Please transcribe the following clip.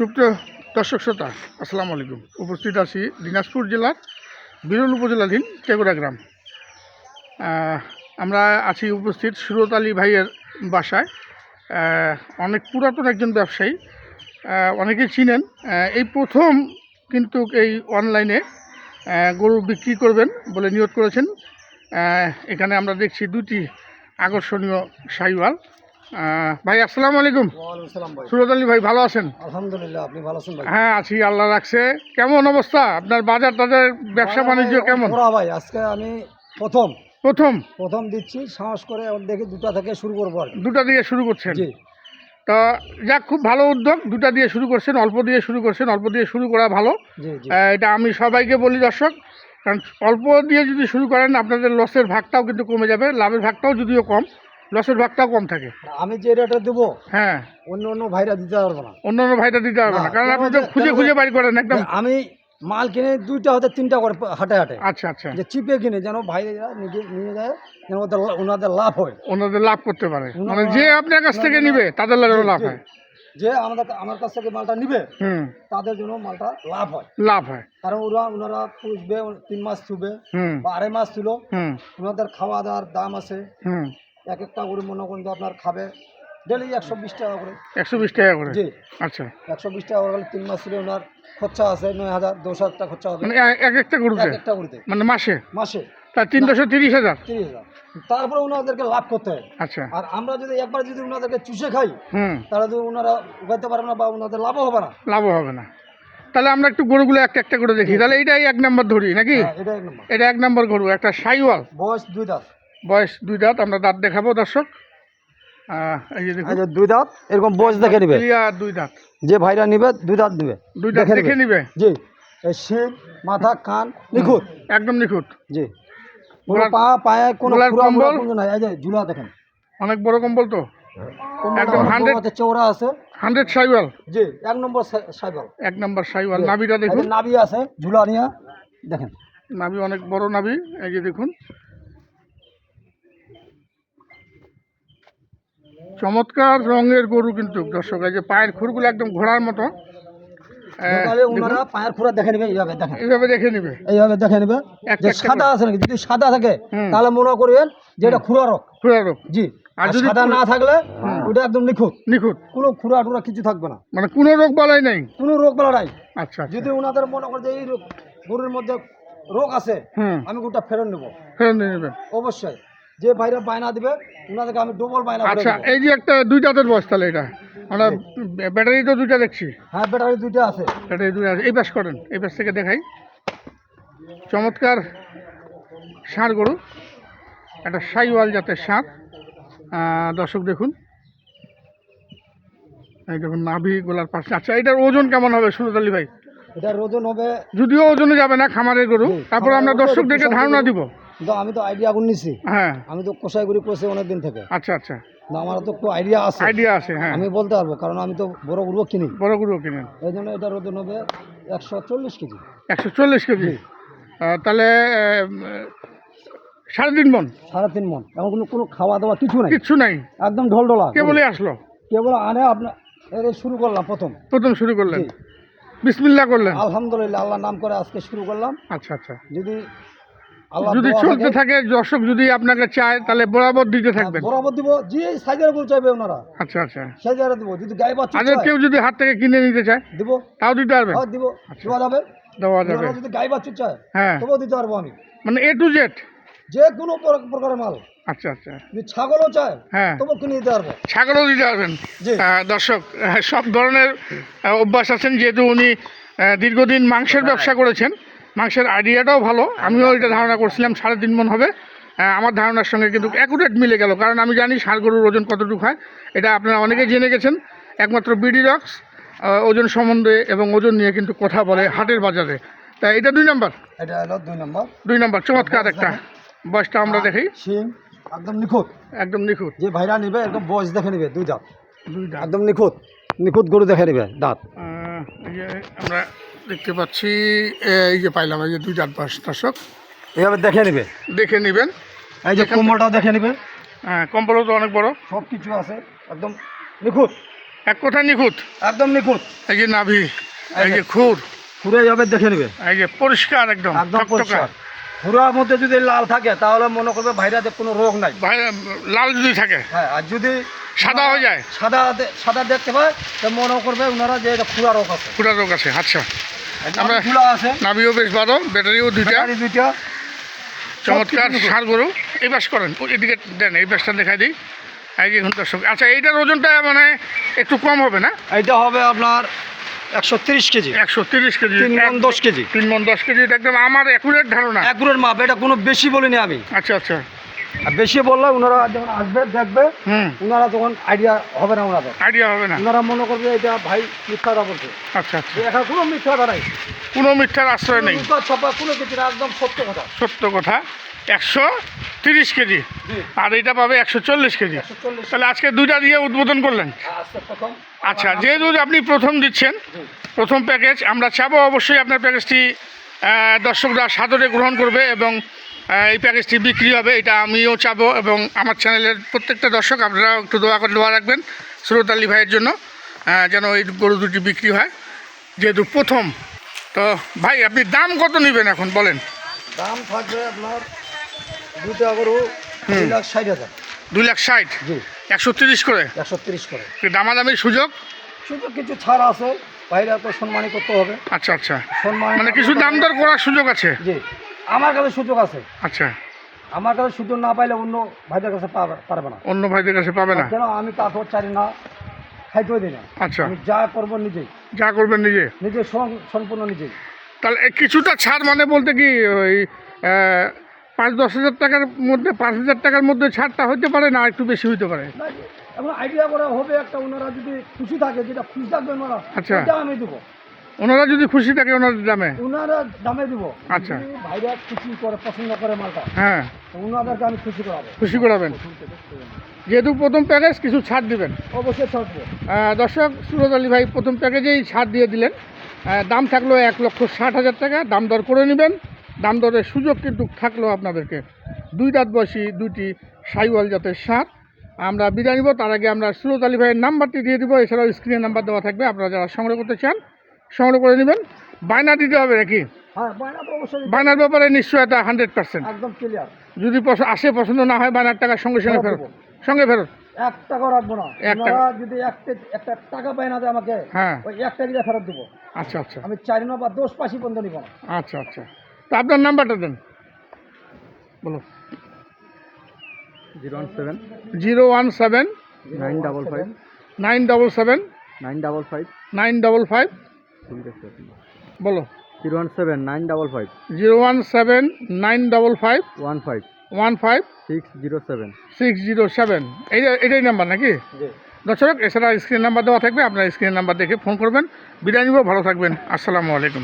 সুপ্রিয় দর্শক শ্রোতা, আসসালামু আলাইকুম। উপস্থিত আছি দিনাজপুর জেলার বিরল উপজেলাধীন টেগুড়া গ্রাম। আমরা আছি উপস্থিত সুরত আলী ভাইয়ের বাসায়। অনেক পুরাতন একজন ব্যবসায়ী, অনেকেই চিনেন। এই প্রথম কিন্তু এই অনলাইনে গরু বিক্রি করবেন বলে নিয়ত করেছেন। এখানে আমরা দেখছি দুটি আকর্ষণীয় শাহিওয়াল। ভাই আসসালামু আলাইকুম। সুরত আলী ভাই, ভালো আছেন? আলহামদুলিল্লাহ, আপনি ভালো আছেন ভাই? হ্যাঁ আছি, আল্লাহ রাখছে। কেমন অবস্থা আপনার বাজার টাজার, ব্যবসা বাণিজ্য কেমন? ভাই আজকে আমি প্রথম প্রথম দিচ্ছি, সাহস করে দেখি দুটা থেকে শুরু করবো। দুটা দিয়ে শুরু করছেন? জি। তা যাক, খুব ভালো উদ্যোগ। দুটা দিয়ে শুরু করছেন, অল্প দিয়ে শুরু করছেন। অল্প দিয়ে শুরু করা ভালো। এটা আমি সবাইকে বলি দর্শক, কারণ অল্প দিয়ে যদি শুরু করেন আপনাদের লসের ভাগটাও কিন্তু কমে যাবে। লাভের ভাগটাও যদিও কম, লসের ভাগটাও কম থাকে। আমি যে রেটটা দেবো, হ্যাঁ, অন্য ভাইরা দিতে পারবো না। অন্য ভাইটা দিতে পারবে না, কারণ আপনি তো খুঁজে বাইর করেন একদম। আমি মাল কিনে দুইটা হতে তিনটা করে হাটে আচ্ছা আচ্ছা, যে চিপে কিনে যেন ভাইরা নিয়ে যায়, যেন ওনাদের লাভ হয়, ওনাদের লাভ করতে পারে। মানে যে আপনার কাছ থেকে নিবে তাদের লাভ হয়। যে আমার কাছ থেকে মালটা নিবে তাদের জন্য মালটা লাভ হয়। কারণ ওনারা পুষবে, 3 মাস চুবে বা 2.5 মাস ছিল। ওনাদের খাওয়া দাওয়ার দাম আছে। এক একটা করে মনে করুন যে আপনার খাবে ডেলি 120 টাকা করে। 120 টাকা করে? জি। আচ্ছা, 120 টাকা করে 3 মাস ছিল। ওনার খরচা আছে 9,000 10,000 টাকা খরচা হবে। মানে এক একটা গরুতে মানে মাসে তা 330,000। তারপরে ওনাদেরকে লাভ করতে হয়। আচ্ছা। আর আমরা যদি একবার যদি ওনাদেরকে চুষে খাই, তাহলে তো ওনারা উগাইতে পারবে না বা ওনাদের লাভও হবে না। তাহলে আমরা একটু গরুগুলো একটা করে দেখি। তাহলে এইটাই 1 নম্বর ধরি নাকি? এটা 1 নম্বর গরু, একটা শাহিওয়াল, বয়স 2 দাঁত। বয়স 2 দাঁত। আমরা দাঁত দেখাবো দর্শক। এই যে দেখুন, 2 দাঁত এরকম বয়স দেখে নিবে। 2 দাঁত। যে ভাইরা নিবে 2 দাঁত নিবে, 2 দাঁত দেখে নিবে। জি। এই শিং, মাথা, কান নিখুঁত, একদম নিখুঁত। জি। পায়ে কোনো কম্বল নাই। এই যে ঝুলা দেখেন, অনেক বড় কম্বল তো, একদম 100 চওড়া আছে। 100 শাহিওয়াল, জি। 1 নম্বর শাহিওয়াল, 1 নম্বর শাহিওয়াল। নাভিটা দেখুন, নাভি আছে ঝুলা নিয়া দেখেন, নাভি অনেক বড় নাভি। এই যে দেখুন, চমৎকার রঙের গরু কিন্তু দর্শক। এই যে পায়ের খুরগুলো একদম ঘোড়ার মতো। ওনারা পায়ের খুরা দেখে নেবে, এইভাবে দেখে নেবে। সাদা আছে নাকি? যদি সাদা থাকে তাহলে মনে করবেন যে এটা খুরা রোগ। জি। আর যদি সাদা না থাকলে ওটা একদম নিখুঁত, কোনো খুরা টুরা কিছু থাকবে না, মানে কোনো রোগ বালাই নাই, কোনো রোগ বালা নাই। আচ্ছা। যদি ওনাদের মনে করে যে এই গরুর মধ্যে রোগ আছে, আমি গোটা ফেরত নেবেন অবশ্যই। যে ভাইরা বায়না দিবে ওনাদেরকে আমি ডবল বায়না। আচ্ছা, এই যে একটা 2 দাঁতের বয়স, তাহলে এটা আমরা ব্যাটারি তো 2টা দেখছি। হ্যাঁ, ব্যাটারি 2টা আছে। এই পাশ করেন, এই পাশ থেকে দেখাই। চমৎকার ষাঁড় গরু, একটা শাহিওয়াল জাতের ষাঁড়। দর্শক দেখুন, এই দেখুন নাভি গোলার পাশে। আচ্ছা, এটার ওজন কেমন হবে সুরত আলী ভাই? এটার ওজন হবে, যদিও ওজনে যাবে না, খামারের গরু, তারপর আমরা দর্শকদেরকে ধারণা দিব। আমি তো আইডিয়া করে নিছি। হ্যাঁ, আমি তো কষাই করি করছি অনেকদিন থেকে। আচ্ছা আচ্ছা, আমার তো একটু আইডিয়া আছে। হ্যাঁ, আমি বলতে পারবো, কারণ আমি তো বড় গরু কিনেন। এই জন্য এটার ওজন হবে 140 কেজি। 140 কেজি? তাহলে 3.5 মণ। 3.5 মণ। এমন কোনো খাওয়া দাওয়া কিছু নাই, একদম ঢলঢলা। কেবলই আসলো, কেবল আনে আপনার শুরু করলাম। প্রথম শুরু করলেন, বিসমিল্লাহ করলেন। আলহামদুলিল্লাহ, আল্লাহর নাম করে আজকে শুরু করলাম। আচ্ছা আচ্ছা, যদি চলতে থাকে, দর্শক যদি আপনাকে চায় তাহলে বরাবর দিতে থাকবেন। বরাবর দিব, যে সাইজের গরু চাইবে ওনারা। আচ্ছা আচ্ছা, সাইজের দিব। যদি গাই বাচ্চা কেউ যদি হাত থেকে কিনে নিতে চায় দিব, তাও দিতে পারবেন? দিব, দেওয়া যাবে। যদি গাই বাচ্চা চায়, হ্যাঁ, তবুও দিতে পারবো আমি। মানে A to Z যে কোনো প্রকারের মাল। আচ্ছা আচ্ছা, যদি ছাগলও চায়, হ্যাঁ, তবু কিনে দিতে পারবো। ছাগলও দিতে পারবেন? দর্শক, সব ধরনের অভ্যাস আছেন, যেহেতু উনি দীর্ঘদিন মাংসের ব্যবসা করেছেন, মাংসের আইডিয়াটাও ভালো। আমিও এটা ধারণা করছিলাম 3.5 মণ হবে। আমার ধারণার সঙ্গে কিন্তু অ্যাকুরেট মিলে গেল, কারণ আমি জানি ষাঁড় গরুর ওজন কতটুকু হয়। এটা আপনারা অনেকেই জেনে গেছেন। একমাত্র বিডি রক্স ওজন সম্বন্ধে এবং ওজন নিয়ে কিন্তু কথা বলে হাটের বাজারে। তাই এটা 2 নম্বর। এটা হলো 2 নম্বর। চমৎকার একটা বয়সটা আমরা দেখি, একদম নিখুঁত। যে ভাইরা নিবে একদম বয়স দেখে নিবে, 2 দাঁত, একদম নিখুঁত গরু দেখে নিবে দাঁত। এই যে আমরা দেখতে পাচ্ছি, এই যে পাইলাম, এই যে 2 দাঁত বয়স। দর্শক এইভাবে দেখে নেবেন। এই যে কম্বলটাও দেখে নেবেন। হ্যাঁ, কম্বলও তো অনেক বড়, সব কিছু আছে, একদম নিখুঁত। এক কথা নিখুঁত। একদম নিখুঁত। এই যে নাভি, এই যে খুর, ঘুরে যাবে দেখে নেবে, এই যে পরিষ্কার একদম একদম টকটকা। পরিষ্কার। ঘুরার মধ্যে যদি লাল থাকে তাহলে মনে করবে ভাইরাতে কোনো রোগ নাই। ভাই লাল যদি থাকে, হ্যাঁ, আর যদি সাদা হয়ে যায়, সাদা দেখতে পায় তো মনে করবে ওনারা যে এটা খুরা রোগ আছে। খুরা রোগ আছে। আচ্ছা, আমরা খুলা আছে, নাভিও বেশ বড়, ব্যাটারিও দুইটা, দুইটা চমৎকার ষাঁড় গরু। এই বাস করেন, এদিকে দেন, এই বাসটা দেখাই দিই। এই যে এখন দর্শক, আচ্ছা এইটার ওজনটা মানে একটু কম হবে না? এইটা হবে আপনার 130 কেজি, 130 কেজি, 3 মণ 10 কেজি, 3 মণ 10 কেজি। এটা একদম আমার অ্যাকুরেট ধারণা। একুরের মাপ, এটা কোনো বেশি বলিনি আমি। আচ্ছা আচ্ছা, আর বেশি বললে ওনারা যখন আসবে দেখবে, ওনারা তখন আইডিয়া হবে না, ওনাদের আইডিয়া হবে না। ওনারা মনে করবে এটা ভাই মিথ্যাটা বলছে। আচ্ছা আচ্ছা, এখন কোনো মিথ্যাটা নাই, কোনো মিথ্যার আশ্রয় নেই, ছাপা কোনো কিছু না, একদম সত্য কথা। সত্য কথা। 130 কেজি, আর এটা পাবে 140 কেজি। 140। তাহলে আজকে দুইটা দিয়ে উদ্বোধন করলেন। আজকে প্রথম। আচ্ছা, যেহেতু আপনি প্রথম দিচ্ছেন, প্রথম প্যাকেজ, আমরা চাবো অবশ্যই আপনার প্যাকেজটি দর্শকরা সাদরে গ্রহণ করবে এবং এই প্যাকেজটি বিক্রি হবে, এটা আমিও চাবো। এবং আমার চ্যানেলের প্রত্যেকটা দর্শক আপনারা একটু দোয়া রাখবেন সুরত আলী ভাইয়ের জন্য, যেন এই গরু দুটি বিক্রি হয়, যেহেতু প্রথম। তো ভাই, আপনি দাম কত নেবেন এখন বলেন? দাম থাকবে আপনার দুটা গরু 2,60,000। 2,60,000, জি, 130 করে, 130 করে। দামাদামির সুযোগ? শুধু কিছু ছাড় আছে, বাইরে তো সম্মানই করতে হবে। আচ্ছা আচ্ছা, সম্মান মানে কিছু দাম দর করার সুযোগ আছে? জি, আমার কাছে সুযোগ আছে। আচ্ছা, আমার কাছে সুযোগ না পাইলে অন্য ভাইদের কাছে পারবে না। অন্য ভাইদের কাছে পাবে না? কেন, আমি কাঠর চারি না, খাইতেও দিই না। আচ্ছা, আমি যা করবো নিজেই, যা করবেন নিজে? নিজে সম্পূর্ণ নিজেই। তাহলে কিছুটা ছাড় মানে বলতে কি ওই 5-10 হাজার টাকার মধ্যে, 5,000 টাকার মধ্যে ছাড়টা হতে পারে, না একটু বেশি হইতে পারে? এখন আইডিয়া করা হবে একটা, ওনারা যদি খুশি থাকে, যেটা খুশি থাকবে ওনারা, আচ্ছা, সেটা আমি দেবো। ওনারা যদি খুশি থাকে ওনাদের দামে? ওনারা দামে দিব। আচ্ছা, যদি ভাইরা খুশি করে, পছন্দ করে মালটা, হ্যাঁ, তো ওনাদেরকে আমি খুশি করাবো। খুশি করাবেন, যেহেতু প্রথম প্যাকেজ কিছু ছাড় দিবেন। অবশ্যই থাকবো। দর্শক, সুরত আলী ভাই প্রথম প্যাকেজেই ছাড় দিয়ে দিলেন। দাম থাকলো 1,60,000 টাকা, দাম দর করে নেবেন। দাম দরের সুযোগ কিন্তু থাকলো আপনাদেরকে। 2 দাঁত বয়সী দুইটি সাইওয়াল জাতের ষাঁড়। আমরা বিদায় নিব, তার আগে আমরা সুরত আলী ভাইয়ের নাম্বারটি দিয়ে দিব, এছাড়াও স্ক্রিনে নাম্বার দেওয়া থাকবে, আপনারা যারা সংগ্রহ করতে চান সংগ্রহ করে নেবেন। বায়না দিতে হবে নাকি? হ্যাঁ, বায়না তো অবশ্যই। বায়নার ব্যাপারে নিশ্চয়তা 100%? একদম ক্লিয়ার। যদি পছন্দ না হয়, বায়নার টাকা সঙ্গে সঙ্গে ফেরত? সঙ্গে ফেরত, 1 টাকাও রাখবো না। ওনারা যদি একটা টাকা পায় না দেয় আমাকে, হ্যাঁ, ওই 1 টাকা ফেরত দেবো। আচ্ছা আচ্ছা, আমি 4 বা 10 পাশি পর্যন্ত নিব না। আচ্ছা আচ্ছা। তো আপনার নাম্বারটা দেন, বলো। 017 017 955 977 955 955, বলো। 017 955 017 955 15 15 607। 607, এটাই নাম্বার নাকি? জি। দর্শক, এছাড়া স্ক্রিন নাম্বার দেওয়া থাকবে, আপনার স্ক্রিন নাম্বার দেখে ফোন করবেন। বিদায় নিব, ভালো থাকবেন, আসসালামু আলাইকুম।